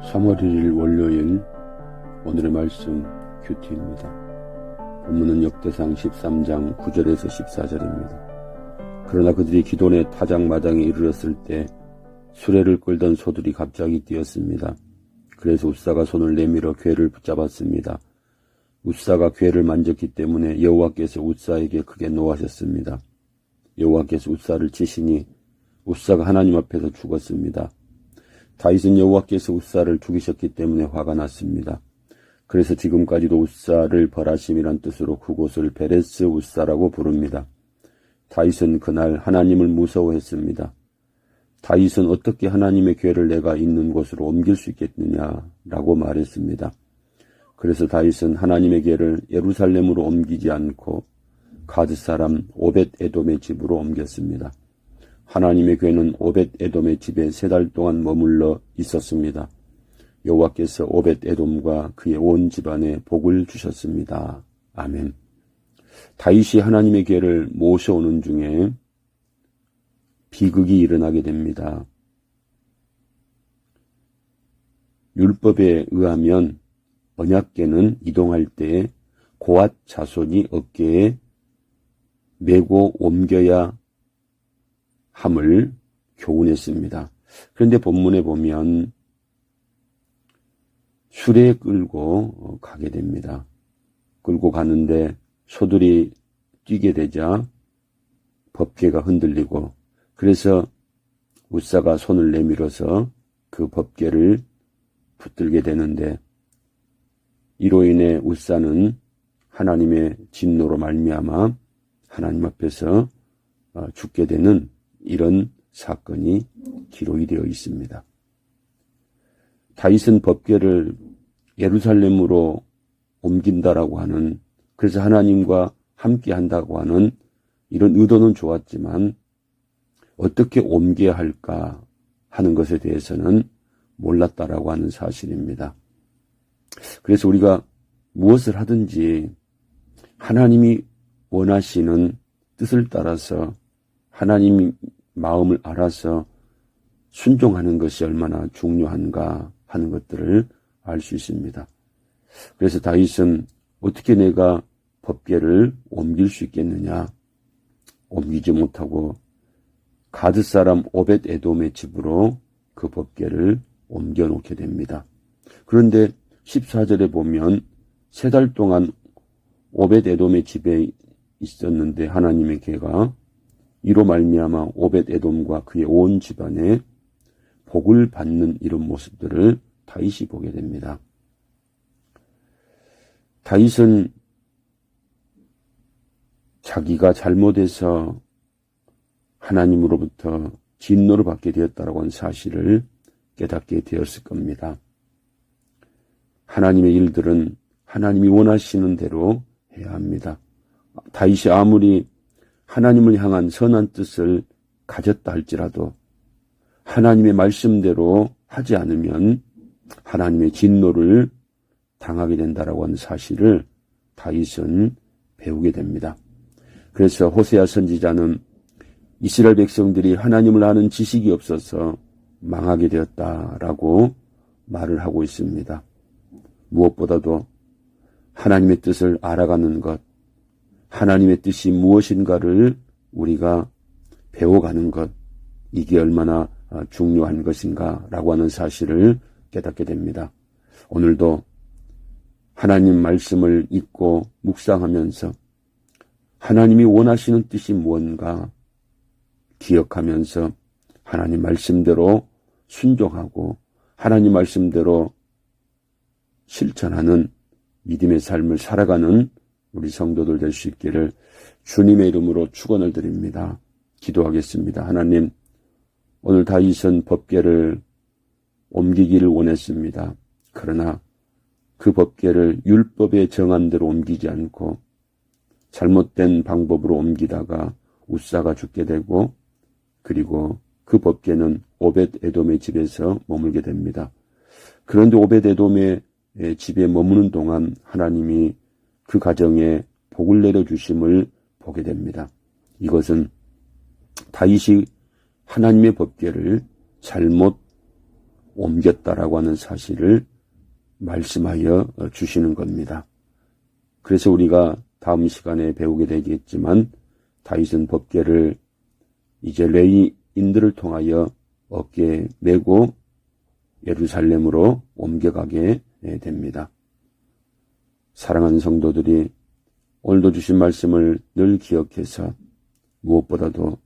3월 1일 월요일 오늘의 말씀 큐티입니다. 본문은 역대상 13장 9절에서 14절입니다. 그러나 그들이 기돈의 타작마당에 이르렀을 때 수레를 끌던 소들이 갑자기 뛰었습니다. 그래서 웃사가 손을 내밀어 궤를 붙잡았습니다. 웃사가 궤를 만졌기 때문에 여호와께서 웃사에게 크게 노하셨습니다. 여호와께서 웃사를 치시니 웃사가 하나님 앞에서 죽었습니다. 다윗은 여호와께서 웃사를 죽이셨기 때문에 화가 났습니다. 그래서 지금까지도 웃사를 벌하심이란 뜻으로 그곳을 베레스 웃사라고 부릅니다. 다윗은 그날 하나님을 무서워했습니다. 다윗은 어떻게 하나님의 궤를 내가 있는 곳으로 옮길 수 있겠느냐라고 말했습니다. 그래서 다윗은 하나님의 궤를 예루살렘으로 옮기지 않고 가드 사람 오벳 에돔의 집으로 옮겼습니다. 하나님의 궤는 오벳 에돔의 집에 3달 동안 머물러 있었습니다. 여호와께서 오벳 에돔과 그의 온 집안에 복을 주셨습니다. 아멘. 다윗이 하나님의 궤를 모셔오는 중에 비극이 일어나게 됩니다. 율법에 의하면 언약궤는 이동할 때 고앗 자손이 어깨에 메고 옮겨야 함을 교훈했습니다. 그런데 본문에 보면 수레에 끌고 가게 됩니다. 끌고 가는데 소들이 뛰게 되자 법궤가 흔들리고, 그래서 웃사가 손을 내밀어서 그 법궤를 붙들게 되는데, 이로 인해 웃사는 하나님의 진노로 말미암아 하나님 앞에서 죽게 되는 이런 사건이 기록이 되어 있습니다. 다윗은 법궤를 예루살렘으로 옮긴다라고 하는, 그래서 하나님과 함께 한다고 하는 이런 의도는 좋았지만 어떻게 옮겨야 할까 하는 것에 대해서는 몰랐다라고 하는 사실입니다. 그래서 우리가 무엇을 하든지 하나님이 원하시는 뜻을 따라서 하나님 마음을 알아서 순종하는 것이 얼마나 중요한가 하는 것들을 알 수 있습니다. 그래서 다윗은 어떻게 내가 법궤를 옮길 수 있겠느냐, 옮기지 못하고 가드 사람 오벳 에돔의 집으로 그 법궤를 옮겨 놓게 됩니다. 그런데 14절에 보면 3달 동안 오벳 에돔의 집에 있었는데 하나님의 궤가 이로 말미암아 오벳 에돔과 그의 온 집안에 복을 받는 이런 모습들을 다윗이 보게 됩니다. 다윗은 자기가 잘못해서 하나님으로부터 진노를 받게 되었다라고 하는 사실을 깨닫게 되었을 겁니다. 하나님의 일들은 하나님이 원하시는 대로 해야 합니다. 다윗이 아무리 하나님을 향한 선한 뜻을 가졌다 할지라도 하나님의 말씀대로 하지 않으면 하나님의 진노를 당하게 된다라고 하는 사실을 다윗은 배우게 됩니다. 그래서 호세아 선지자는 이스라엘 백성들이 하나님을 아는 지식이 없어서 망하게 되었다라고 말을 하고 있습니다. 무엇보다도 하나님의 뜻을 알아가는 것, 하나님의 뜻이 무엇인가를 우리가 배워가는 것, 이게 얼마나 중요한 것인가라고 하는 사실을 깨닫게 됩니다. 오늘도 하나님 말씀을 읽고 묵상하면서 하나님이 원하시는 뜻이 무언가 기억하면서 하나님 말씀대로 순종하고 하나님 말씀대로 실천하는 믿음의 삶을 살아가는 우리 성도들 될 수 있기를 주님의 이름으로 축원을 드립니다. 기도하겠습니다. 하나님, 오늘 다윗은 법궤를 옮기기를 원했습니다. 그러나 그 법궤를 율법의 정함대로 옮기지 않고 잘못된 방법으로 옮기다가 웃사가 죽게 되고, 그리고 그 법궤는 오벳 에돔의 집에서 머물게 됩니다. 그런데 오벳 에돔의 집에 머무는 동안 하나님이 그 가정에 복을 내려주심을 보게 됩니다. 이것은 다윗이 하나님의 법궤를 잘못 옮겼다라고 하는 사실을 말씀하여 주시는 겁니다. 그래서 우리가 다음 시간에 배우게 되겠지만 다윗은 법궤를 이제 레위인들을 통하여 어깨에 메고 예루살렘으로 옮겨가게 됩니다. 사랑하는 성도들이 오늘도 주신 말씀을 늘 기억해서 무엇보다도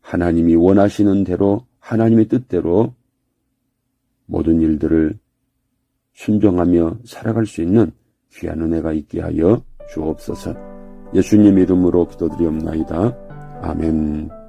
하나님이 원하시는 대로 하나님의 뜻대로 모든 일들을 순종하며 살아갈 수 있는 귀한 은혜가 있게 하여 주옵소서. 예수님 이름으로 기도드리옵나이다. 아멘.